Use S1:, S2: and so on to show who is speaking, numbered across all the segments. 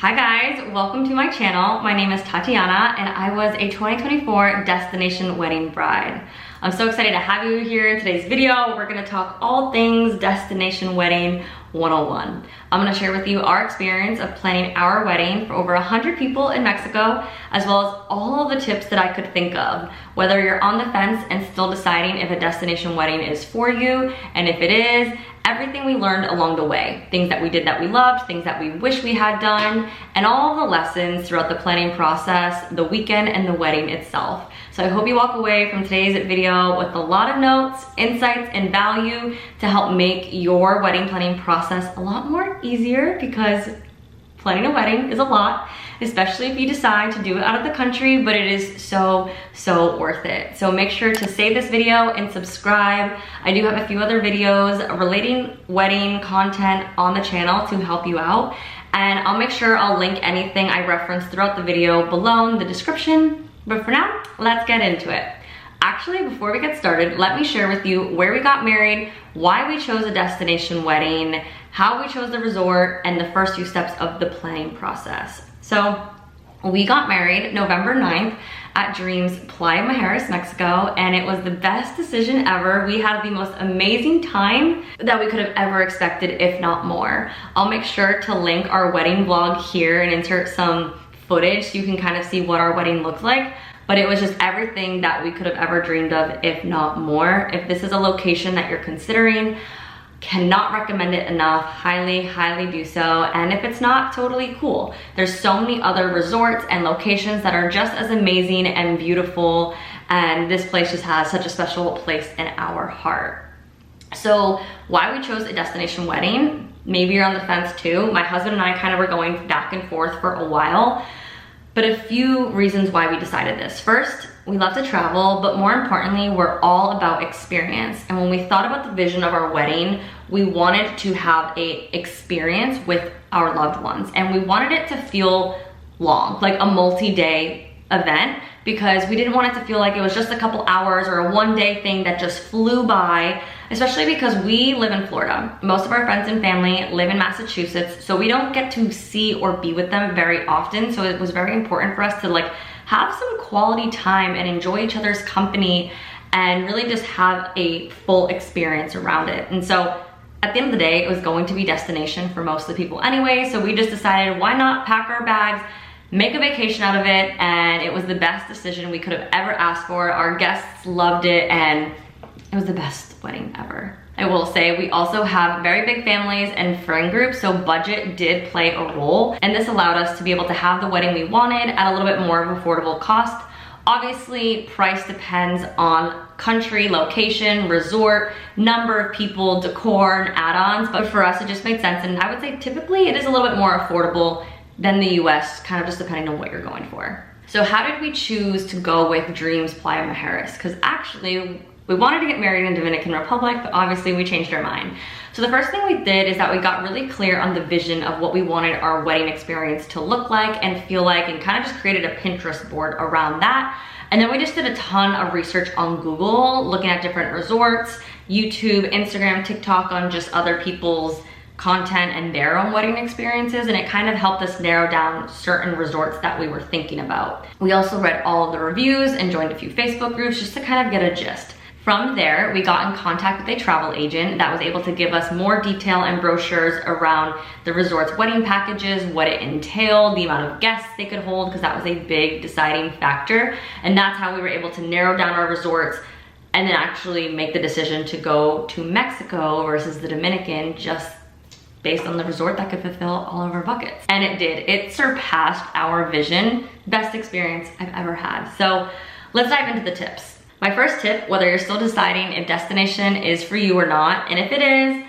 S1: Hi guys, welcome to my channel. My name is Tatiana and I was a 2024 destination wedding bride. I'm so excited to have you here in today's video. We're gonna talk all things destination wedding 101. I'm gonna share with you our experience of planning our wedding for over 100 people in Mexico, as well as all of the tips that I could think of. Whether you're on the fence and still deciding if a destination wedding is for you, and if it is, everything we learned along the way. Things that we did that we loved, things that we wish we had done, and all of the lessons throughout the planning process, the weekend, and the wedding itself. So I hope you walk away from today's video with a lot of notes, insights, and value to help make your wedding planning process a lot more easier, because planning a wedding is a lot, especially if you decide to do it out of the country, but it is so worth it. So make sure to save this video and subscribe. I do have a few other videos relating wedding content on the channel to help you out, and I'll make sure I'll link anything I reference throughout the video below in the description. But for now, let's get into it. Actually, before we get started, let me share with you where we got married, why we chose a destination wedding, how we chose the resort, and the first few steps of the planning process. So we got married November 9th at Dreams Playa Mujeres, Mexico, and it was the best decision ever. We had the most amazing time that we could have ever expected, if not more. I'll make sure to link our wedding vlog here and insert some footage so you can kind of see what our wedding looked like. But it was just everything that we could have ever dreamed of, if not more. If this is a location that you're considering, cannot recommend it enough. Highly do so. And if it's not, totally cool. There's so many other resorts and locations that are just as amazing and beautiful, and this place just has such a special place in our heart. So why we chose a destination wedding, maybe you're on the fence too. My husband and I kind of were going back and forth for a while, but a few reasons why we decided this. First, we love to travel, but more importantly, we're all about experience. And when we thought about the vision of our wedding, we wanted to have a experience with our loved ones, and we wanted it to feel long, like a multi-day event, because we didn't want it to feel like it was just a couple hours or a one-day thing that just flew by, especially because we live in Florida. Most of our friends and family live in Massachusetts, so we don't get to see or be with them very often. So it was very important for us to have some quality time and enjoy each other's company and really just have a full experience around it. And so at the end of the day, it was going to be destination for most of the people anyway, so we just decided, why not pack our bags, make a vacation out of it, and it was the best decision we could have ever asked for. Our guests loved it, and it was the best wedding ever. I will say we also have very big families and friend groups, so budget did play a role, and this allowed us to be able to have the wedding we wanted at a little bit more of affordable cost. Obviously, price depends on country, location, resort, number of people, decor, and add-ons, but for us it just made sense, and I would say typically it is a little bit more affordable than the US, kind of just depending on what you're going for. So how did we choose to go with Dreams Playa Mujeres? Because actually, we wanted to get married in Dominican Republic, but obviously we changed our mind. So the first thing we did is that we got really clear on the vision of what we wanted our wedding experience to look like and feel like, and kind of just created a Pinterest board around that. And then we just did a ton of research on Google, looking at different resorts, YouTube, Instagram, TikTok, on just other people's content and their own wedding experiences, and it kind of helped us narrow down certain resorts that we were thinking about. We also read all of the reviews and joined a few Facebook groups just to kind of get a gist. From there, we got in contact with a travel agent that was able to give us more detail and brochures around the resort's wedding packages, what it entailed, the amount of guests they could hold, because that was a big deciding factor. And that's how we were able to narrow down our resorts and then actually make the decision to go to Mexico versus the Dominican, just based on the resort that could fulfill all of our buckets. And it did. It surpassed our vision. Best experience I've ever had. So let's dive into the tips. My first tip, whether you're still deciding if destination is for you or not, and if it is,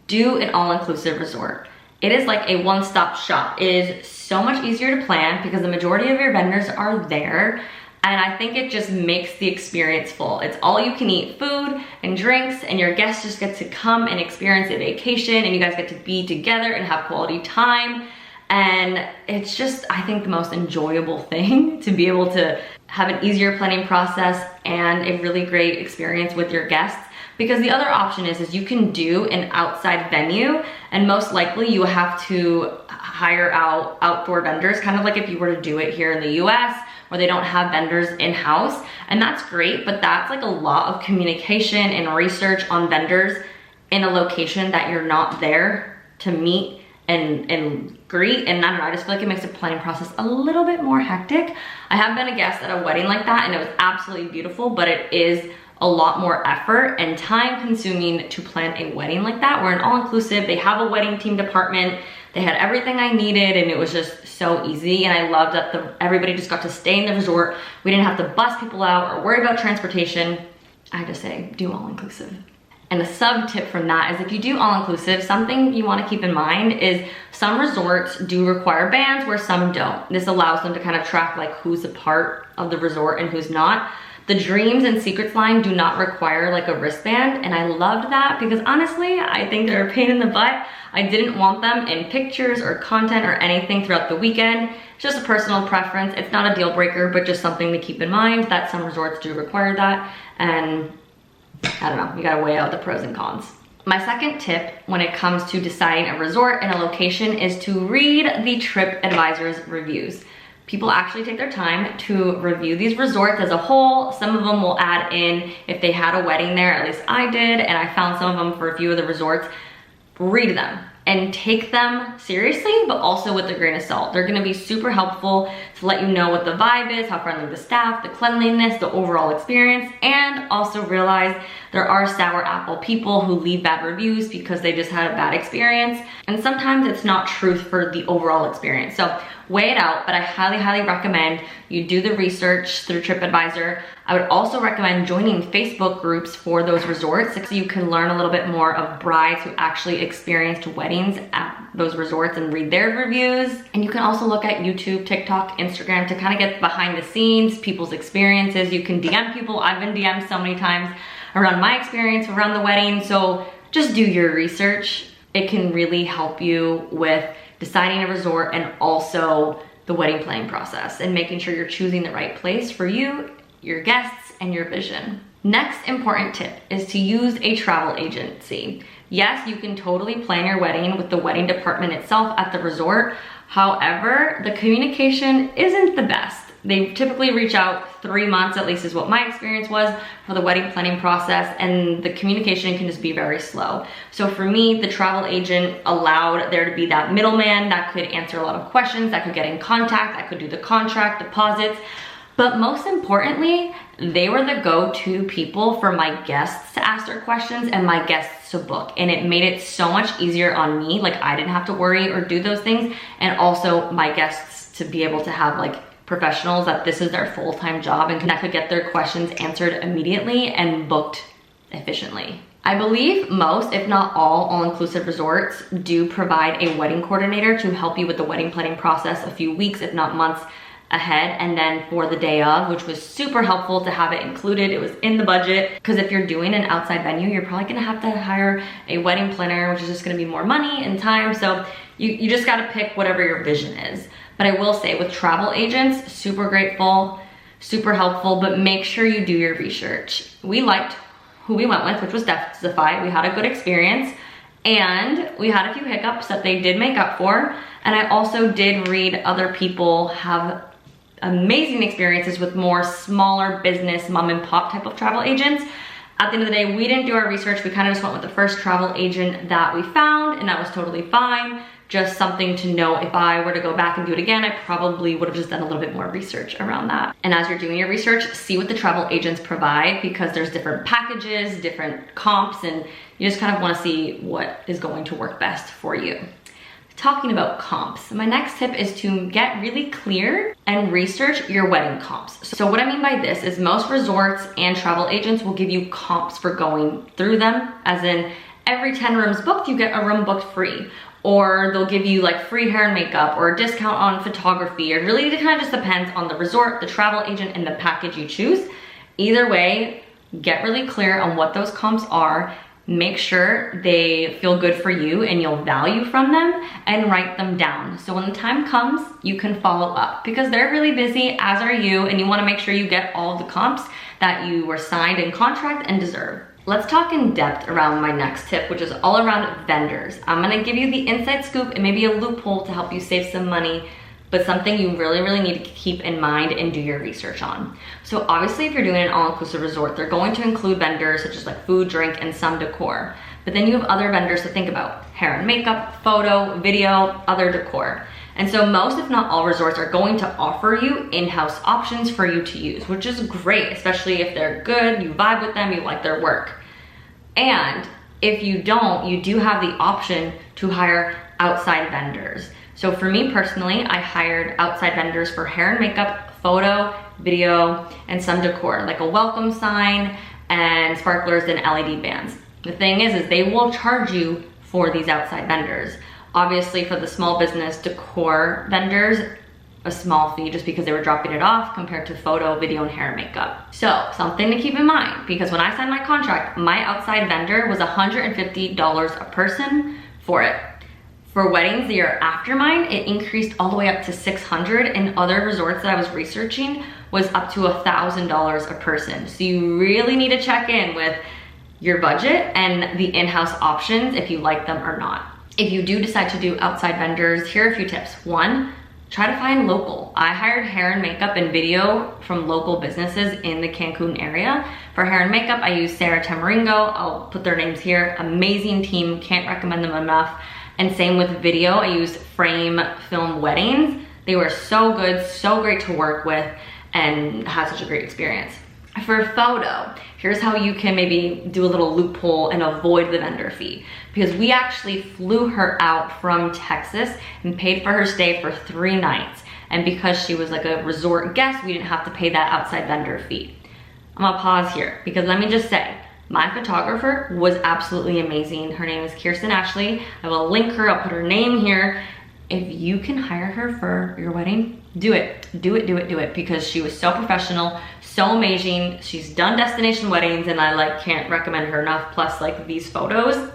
S1: do an all-inclusive resort. It is like a one-stop shop. It is so much easier to plan because the majority of your vendors are there, and I think it just makes the experience full. It's all you can eat food and drinks, and your guests just get to come and experience a vacation, and you guys get to be together and have quality time. And it's just, I think, the most enjoyable thing to be able to have an easier planning process and a really great experience with your guests, Because the other option is you can do an outside venue, and most likely you have to hire out outdoor vendors, kind of like if you were to do it here in the US, where they don't have vendors in-house. And that's great, but that's like a lot of communication and research on vendors in a location that you're not there to meet and greet. And I don't know, I just feel like it makes the planning process a little bit more hectic. I have been a guest at a wedding like that, and it was absolutely beautiful, but it is a lot more effort and time consuming to plan a wedding like that. We're an all-inclusive, they have a wedding team department, they had everything I needed, and it was just so easy. And I loved that everybody just got to stay in the resort. We didn't have to bus people out or worry about transportation. I just say, do all-inclusive. And a sub tip from that is if you do all-inclusive, something you want to keep in mind is some resorts do require bands where some don't. This allows them to kind of track like who's a part of the resort and who's not. The Dreams and Secrets line do not require like a wristband, and I loved that because honestly, I think they're a pain in the butt. I didn't want them in pictures or content or anything throughout the weekend. It's just a personal preference. It's not a deal breaker, but just something to keep in mind that some resorts do require that. And I don't know, you gotta weigh out the pros and cons. My second tip when it comes to deciding a resort and a location is to read the TripAdvisor's reviews. People actually take their time to review these resorts as a whole. Some of them will add in if they had a wedding there, at least I did, and I found some of them for a few of the resorts. Read them and take them seriously, but also with a grain of salt. They're gonna be super helpful to let you know what the vibe is, how friendly the staff, the cleanliness, the overall experience, and also realize there are sour apple people who leave bad reviews because they just had a bad experience. And sometimes it's not truth for the overall experience. So weigh it out, but I highly, highly recommend you do the research through TripAdvisor. I would also recommend joining Facebook groups for those resorts so you can learn a little bit more of brides who actually experienced weddings at those resorts and read their reviews. And you can also look at YouTube, TikTok, Instagram to kind of get behind the scenes, people's experiences. You can DM people. I've been DM'd so many times around my experience around the wedding. So just do your research. It can really help you with deciding a resort and also the wedding planning process and making sure you're choosing the right place for you, your guests, and your vision. Next important tip is to use a travel agency. Yes, you can totally plan your wedding with the wedding department itself at the resort. However, the communication isn't the best. They typically reach out 3 months, at least is what my experience was, for the wedding planning process, and the communication can just be very slow. So for me, the travel agent allowed there to be that middleman that could answer a lot of questions, that could get in contact, that could do the contract, deposits. But most importantly, they were the go-to people for my guests to ask their questions and my guests to book. And it made it so much easier on me. Like I didn't have to worry or do those things. And also my guests to be able to have like professionals that this is their full-time job and that could get their questions answered immediately and booked efficiently. I believe most, if not all-inclusive resorts do provide a wedding coordinator to help you with the wedding planning process a few weeks, if not months ahead, and then for the day of, which was super helpful to have it included. It was in the budget, because if you're doing an outside venue, you're probably gonna have to hire a wedding planner, which is just gonna be more money and time. So you just gotta pick whatever your vision is. But I will say with travel agents, super grateful, super helpful, but make sure you do your research. We liked who we went with, which was Defy. We had a good experience, and we had a few hiccups that they did make up for. And I also did read other people have amazing experiences with more smaller business, mom and pop type of travel agents. At the end of the day, we didn't do our research. We kind of just went with the first travel agent that we found, and that was totally fine. Just something to know, if I were to go back and do it again, I probably would have just done a little bit more research around that. And as you're doing your research, see what the travel agents provide, because there's different packages, different comps, and you just kind of want to see what is going to work best for you. Talking about comps, my next tip is to get really clear and research your wedding comps. So what I mean by this is most resorts and travel agents will give you comps for going through them, as in every 10 rooms booked, you get a room booked free. Or they'll give you like free hair and makeup or a discount on photography. It really kind of just depends on the resort, the travel agent, and the package you choose. Either way, get really clear on what those comps are. Make sure they feel good for you and you'll value from them, and write them down. So when the time comes, you can follow up, because they're really busy, as are you, and you wanna make sure you get all of the comps that you were signed in contract and deserve. Let's talk in depth around my next tip, which is all around vendors. I'm gonna give you the inside scoop and maybe a loophole to help you save some money, but something you really need to keep in mind and do your research on. So obviously if you're doing an all-inclusive resort, they're going to include vendors such as like food, drink, and some decor. But then you have other vendors to think about: hair and makeup, photo, video, other decor. And so most, if not all, resorts are going to offer you in-house options for you to use, which is great, especially if they're good, you vibe with them, you like their work. And if you don't, you do have the option to hire outside vendors. So for me personally, I hired outside vendors for hair and makeup, photo, video, and some decor, like a welcome sign and sparklers and LED bands. The thing is they will charge you for these outside vendors. Obviously for the small business decor vendors, a small fee just because they were dropping it off compared to photo, video, and hair and makeup. So something to keep in mind, because when I signed my contract, my outside vendor was $150 a person for it. For weddings the year after mine, it increased all the way up to $600, and other resorts that I was researching was up to $1,000 a person. So you really need to check in with your budget and the in-house options if you like them or not. If you do decide to do outside vendors, here are a few tips. One, try to find local. I hired hair and makeup and video from local businesses in the Cancun area. For hair and makeup, I used Sarah Tamaringo. I'll put their names here. Amazing team, can't recommend them enough. And same with video, I used Frame Film Weddings. They were so good, so great to work with, and had such a great experience. For photo, here's how you can maybe do a little loophole and avoid the vendor fee. Because we actually flew her out from Texas and paid for her stay for 3 nights. And because she was like a resort guest, we didn't have to pay that outside vendor fee. I'm gonna pause here because let me just say, my photographer was absolutely amazing. Her name is Kirsten Ashley. I will link her, I'll put her name here. If you can hire her for your wedding, do it, do it, do it, do it, because she was so professional, so amazing. She's done destination weddings and I like can't recommend her enough. Plus like these photos,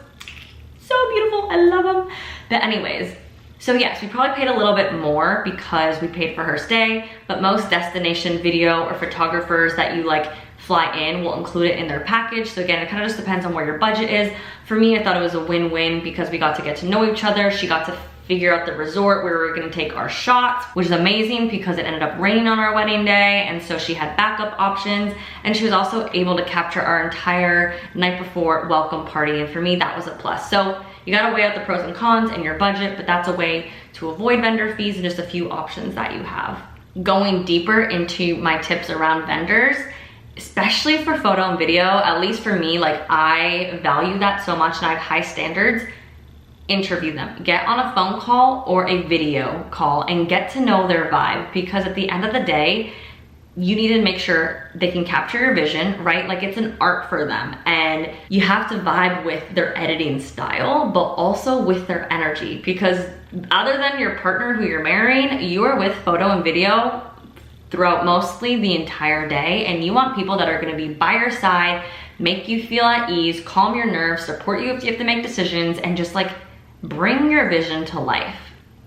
S1: so beautiful, I love them. But anyways, so yes, we probably paid a little bit more because we paid for her stay, but most destination video or photographers that you like fly in will include it in their package. So again, it kind of just depends on where your budget is. For me, I thought it was a win-win because we got to get to know each other. She got to figure out the resort where we were gonna take our shots, which is amazing because it ended up raining on our wedding day, and so she had backup options, and she was also able to capture our entire night before welcome party, and for me, that was a plus. So you gotta weigh out the pros and cons and your budget, but that's a way to avoid vendor fees and just a few options that you have. Going deeper into my tips around vendors, especially for photo and video, at least for me, like I value that so much and I have high standards. Interview them, get on a phone call or a video call and get to know their vibe, because at the end of the day, you need to make sure they can capture your vision, right? Like it's an art for them, and you have to vibe with their editing style, but also with their energy, because other than your partner who you're marrying, you are with photo and video throughout mostly the entire day, and you want people that are gonna be by your side, make you feel at ease, calm your nerves, support you if you have to make decisions, and just like bring your vision to life.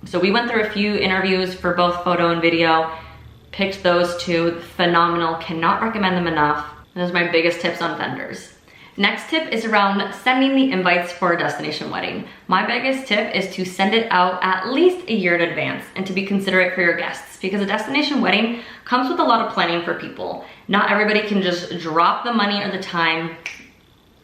S1: So we went through a few interviews for both photo and video, picked those two, phenomenal, cannot recommend them enough. Those are my biggest tips on vendors. Next tip is around sending the invites for a destination wedding. My biggest tip is to send it out at least a year in advance and to be considerate for your guests, because a destination wedding comes with a lot of planning for people. Not everybody can just drop the money or the time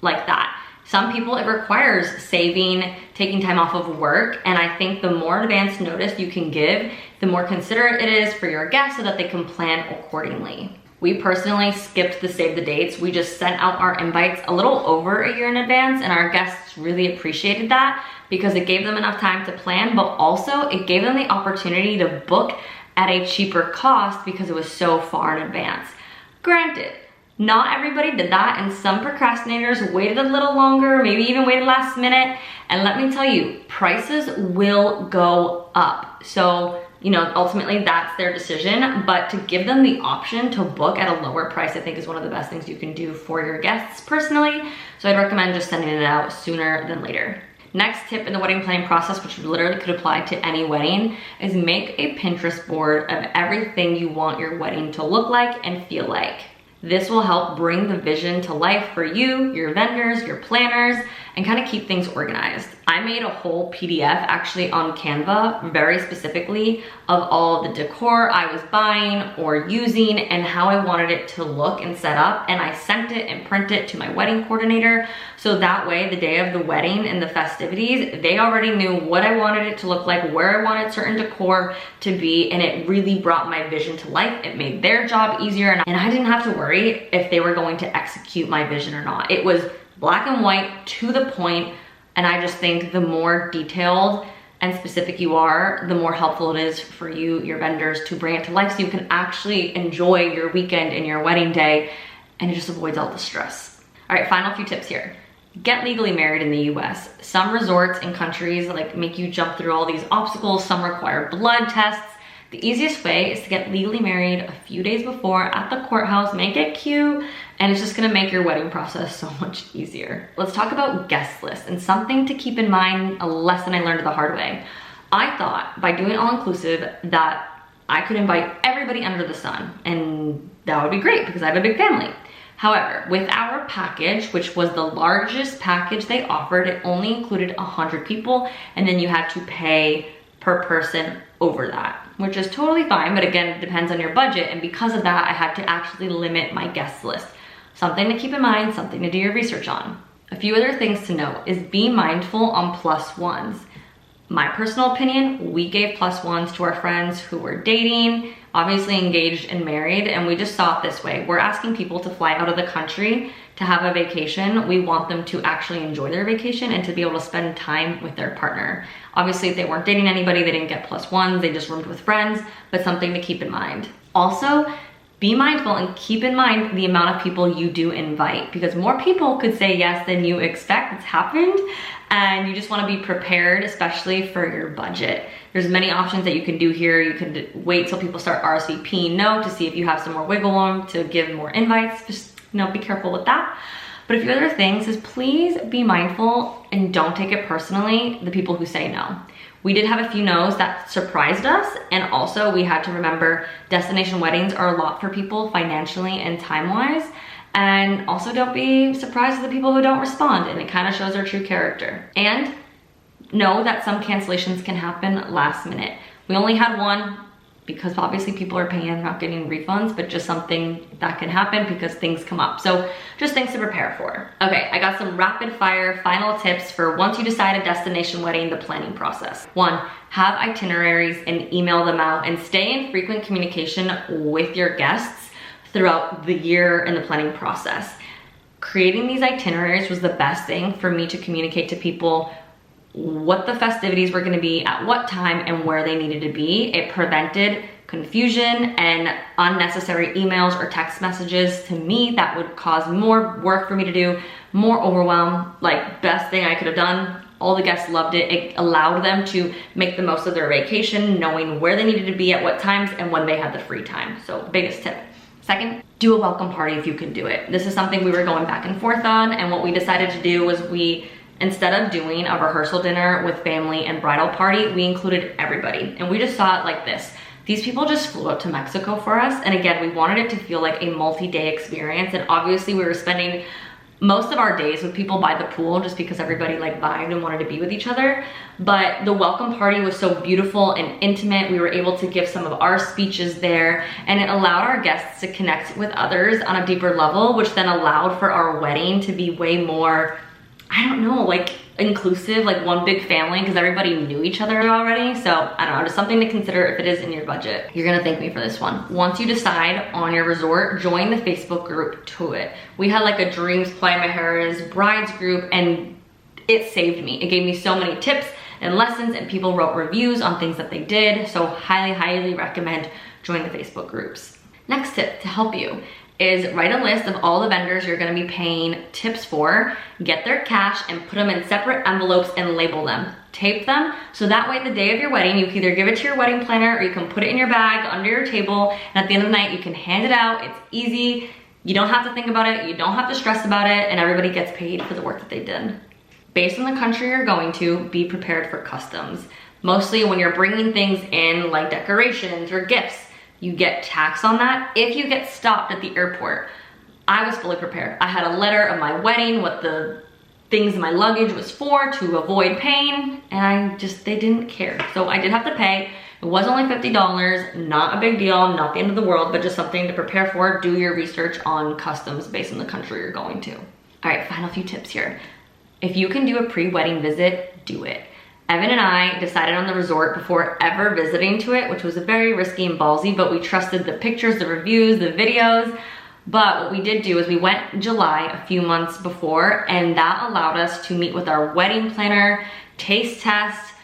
S1: like that. Some people, it requires saving, taking time off of work, and I think the more advance notice you can give, the more considerate it is for your guests so that they can plan accordingly. We personally skipped the save the dates. We just sent out our invites a little over a year in advance, and our guests really appreciated that because it gave them enough time to plan, but also it gave them the opportunity to book at a cheaper cost because it was so far in advance. Granted, not everybody did that, and some procrastinators waited a little longer, maybe even waited last minute. And let me tell you, prices will go up. So, you know, ultimately that's their decision, but to give them the option to book at a lower price, I think is one of the best things you can do for your guests personally. So I'd recommend just sending it out sooner than later. Next tip in the wedding planning process, which literally could apply to any wedding, is make a Pinterest board of everything you want your wedding to look like and feel like. This will help bring the vision to life for you, your vendors, your planners, and kind of keep things organized. I made a whole PDF actually on Canva, very specifically, of all the decor I was buying or using and how I wanted it to look and set up. And I sent it and printed it to my wedding coordinator. So that way, the day of the wedding and the festivities, they already knew what I wanted it to look like, where I wanted certain decor to be, and it really brought my vision to life. It made their job easier, and I didn't have to worry if they were going to execute my vision or not. It was black and white, to the point, and I just think the more detailed and specific you are, the more helpful it is for you, your vendors, to bring it to life so you can actually enjoy your weekend and your wedding day, and it just avoids all the stress. All right, final few tips here. Get legally married in the US. Some resorts and countries like make you jump through all these obstacles. Some require blood tests. The easiest way is to get legally married a few days before at the courthouse. Make it cute, and it's just gonna make your wedding process so much easier. Let's talk about guest lists and something to keep in mind, a lesson I learned the hard way. I thought by doing all-inclusive that I could invite everybody under the sun, and that would be great because I have a big family. However, with our package, which was the largest package they offered, it only included 100 people, and then you had to pay per person over that, which is totally fine, but again, it depends on your budget, and because of that, I had to actually limit my guest list. Something to keep in mind, something to do your research on. A few other things to note is be mindful on plus ones. My personal opinion, we gave plus ones to our friends who were dating, obviously engaged and married, and we just saw it this way. We're asking people to fly out of the country to have a vacation. We want them to actually enjoy their vacation and to be able to spend time with their partner. Obviously, if they weren't dating anybody, they didn't get plus ones, they just roomed with friends, but something to keep in mind. Also, be mindful and keep in mind the amount of people you do invite, because more people could say yes than you expect. It's happened, and you just want to be prepared, especially for your budget. There's many options that you can do here. You can wait till people start RSVPing no to see if you have some more wiggle room to give more invites. Just, you know, be careful with that. But a few other things is please be mindful and don't take it personally, the people who say no. We did have a few no's that surprised us, and also we had to remember destination weddings are a lot for people financially and time-wise, and also don't be surprised at the people who don't respond, and it kind of shows their true character. And know that some cancellations can happen last minute. We only had one because obviously people are paying, not getting refunds, but just something that can happen because things come up. So just things to prepare for. Okay, I got some rapid fire final tips for once you decide a destination wedding, the planning process. 1, have itineraries and email them out, and stay in frequent communication with your guests throughout the year in the planning process. Creating these itineraries was the best thing for me to communicate to people what the festivities were gonna be, at what time, and where they needed to be. It prevented confusion and unnecessary emails or text messages to me that would cause more work for me to do, more overwhelm. Like, best thing I could have done. All the guests loved it. It allowed them to make the most of their vacation, knowing where they needed to be at what times and when they had the free time. So biggest tip. 2nd, do a welcome party if you can do it. This is something we were going back and forth on, and what we decided to do was instead of doing a rehearsal dinner with family and bridal party, we included everybody. And we just saw it like this. These people just flew out to Mexico for us. And again, we wanted it to feel like a multi-day experience. And obviously we were spending most of our days with people by the pool just because everybody like vibed and wanted to be with each other. But the welcome party was so beautiful and intimate. We were able to give some of our speeches there, and it allowed our guests to connect with others on a deeper level, which then allowed for our wedding to be way more, I don't know, like inclusive, like one big family, because everybody knew each other already. So I don't know, just something to consider if it is in your budget. You're gonna thank me for this one. Once you decide on your resort, join the Facebook group to it. We had like a Dreams Playa Mujeres brides group, and it saved me. It gave me so many tips and lessons, and people wrote reviews on things that they did. So highly recommend joining the Facebook groups. Next tip to help you is write a list of all the vendors you're gonna be paying tips for, get their cash and put them in separate envelopes and label them. Tape them, so that way the day of your wedding, you can either give it to your wedding planner or you can put it in your bag under your table, and at the end of the night, you can hand it out. It's easy. You don't have to think about it, you don't have to stress about it, and everybody gets paid for the work that they did. Based on the country you're going to, be prepared for customs. Mostly when you're bringing things in like decorations or gifts, you get tax on that if you get stopped at the airport. I was fully prepared. I had a letter of my wedding, what the things in my luggage was for to avoid pain, and they didn't care. So I did have to pay. It was only $50, not a big deal, not the end of the world, but just something to prepare for. Do your research on customs based on the country you're going to. All right, final few tips here. If you can do a pre-wedding visit, do it. Evan and I decided on the resort before ever visiting to it, which was very risky and ballsy, but we trusted the pictures, the reviews, the videos. But what we did do is we went in July, a few months before, and that allowed us to meet with our wedding planner, taste test,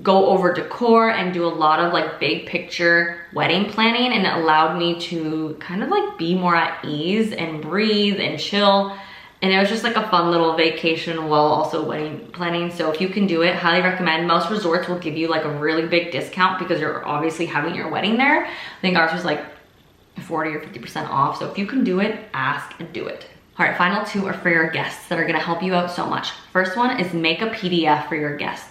S1: go over decor, and do a lot of like big picture wedding planning. And it allowed me to kind of like be more at ease and breathe and chill. And it was just like a fun little vacation while also wedding planning. So if you can do it, highly recommend. Most resorts will give you like a really big discount because you're obviously having your wedding there. I think ours was like 40 or 50% off. So if you can do it, ask and do it. All right, final two are for your guests that are gonna help you out so much. First one is make a PDF for your guests.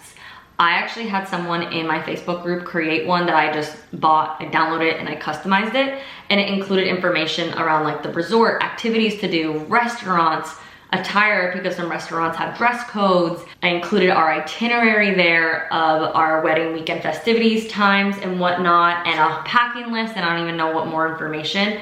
S1: I actually had someone in my Facebook group create one that I just bought. I downloaded it and I customized it. And it included information around like the resort, activities to do, restaurants, attire, because some restaurants have dress codes. I included our itinerary there of our wedding weekend festivities, times and whatnot, and a packing list, and I don't even know what more information.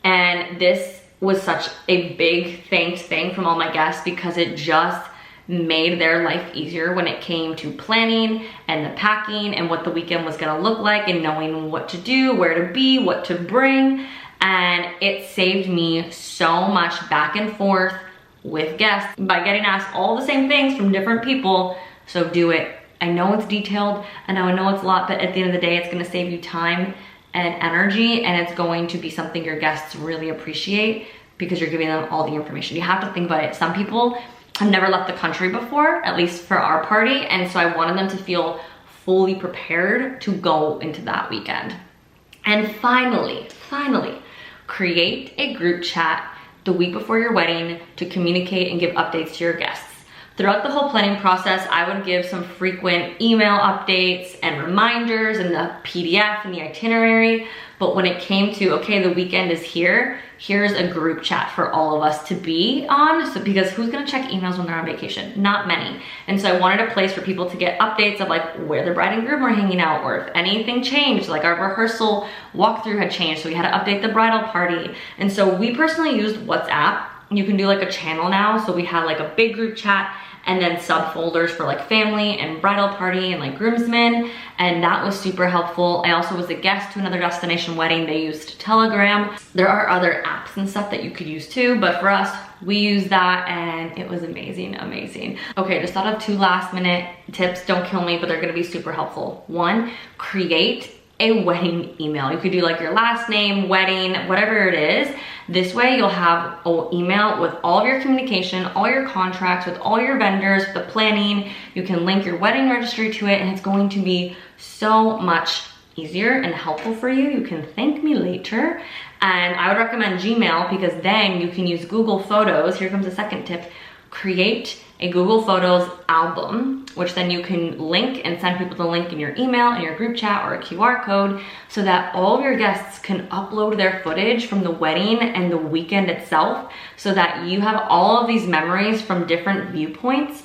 S1: And this was such a big thanks thing from all my guests because it just made their life easier when it came to planning and the packing and what the weekend was gonna look like and knowing what to do, where to be, what to bring. And it saved me so much back and forth with guests by getting asked all the same things from different people. So do it. I know it's detailed and I know it's a lot, but at the end of the day, it's gonna save you time and energy, and it's going to be something your guests really appreciate because you're giving them all the information. You have to think about it. Some people have never left the country before, at least for our party, and so I wanted them to feel fully prepared to go into that weekend. And finally, create a group chat the week before your wedding to communicate and give updates to your guests. Throughout the whole planning process, I would give some frequent email updates and reminders and the PDF and the itinerary. But when it came to, okay, the weekend is here, here's a group chat for all of us to be on. So because who's gonna check emails when they're on vacation? Not many. And so I wanted a place for people to get updates of like where the bride and groom were hanging out, or if anything changed, like our rehearsal walkthrough had changed, so we had to update the bridal party. And so we personally used WhatsApp. You can do like a channel now. So we had like a big group chat and then subfolders for like family and bridal party and like groomsmen, and that was super helpful. I also was a guest to another destination wedding. They used Telegram. There are other apps and stuff that you could use too, but for us, we used that and it was amazing. Okay, just thought of 2 last minute tips. Don't kill me, but they're gonna be super helpful. 1, create a wedding email. You could do like your last name, wedding, whatever it is. This way you'll have an email with all of your communication, all your contracts, with all your vendors, the planning. You can link your wedding registry to it, and it's going to be so much easier and helpful for you. You can thank me later. And I would recommend Gmail because then you can use Google Photos. Here comes the second tip. Create a Google Photos album, which then you can link and send people the link in your email, in your group chat, or a QR code, so that all of your guests can upload their footage from the wedding and the weekend itself, so that you have all of these memories from different viewpoints.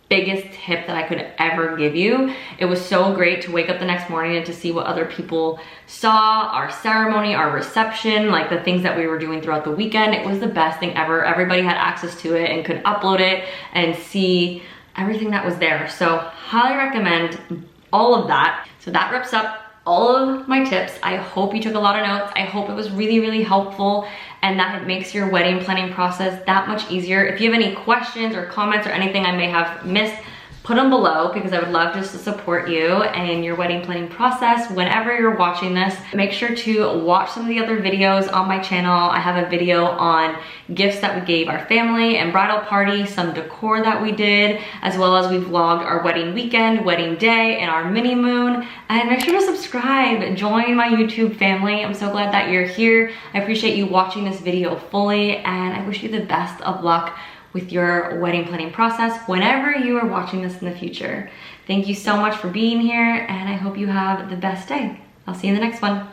S1: Biggest tip that I could ever give you. It was so great to wake up the next morning and to see what other people saw, our ceremony, our reception, like the things that we were doing throughout the weekend. It was the best thing ever. Everybody had access to it and could upload it and see everything that was there. So highly recommend all of that. So that wraps up all of my tips. I hope you took a lot of notes. I hope it was really, really helpful and that it makes your wedding planning process that much easier. If you have any questions or comments or anything I may have missed, put them below because I would love just to support you and your wedding planning process whenever you're watching this. Make sure to watch some of the other videos on my channel. I have a video on gifts that we gave our family and bridal party, some decor that we did, as well as we vlogged our wedding weekend, wedding day, and our mini moon. And make sure to subscribe, join my YouTube family. I'm so glad that you're here. I appreciate you watching this video fully, and I wish you the best of luck with your wedding planning process whenever you are watching this in the future. Thank you so much for being here, and I hope you have the best day. I'll see you in the next one.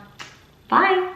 S1: Bye.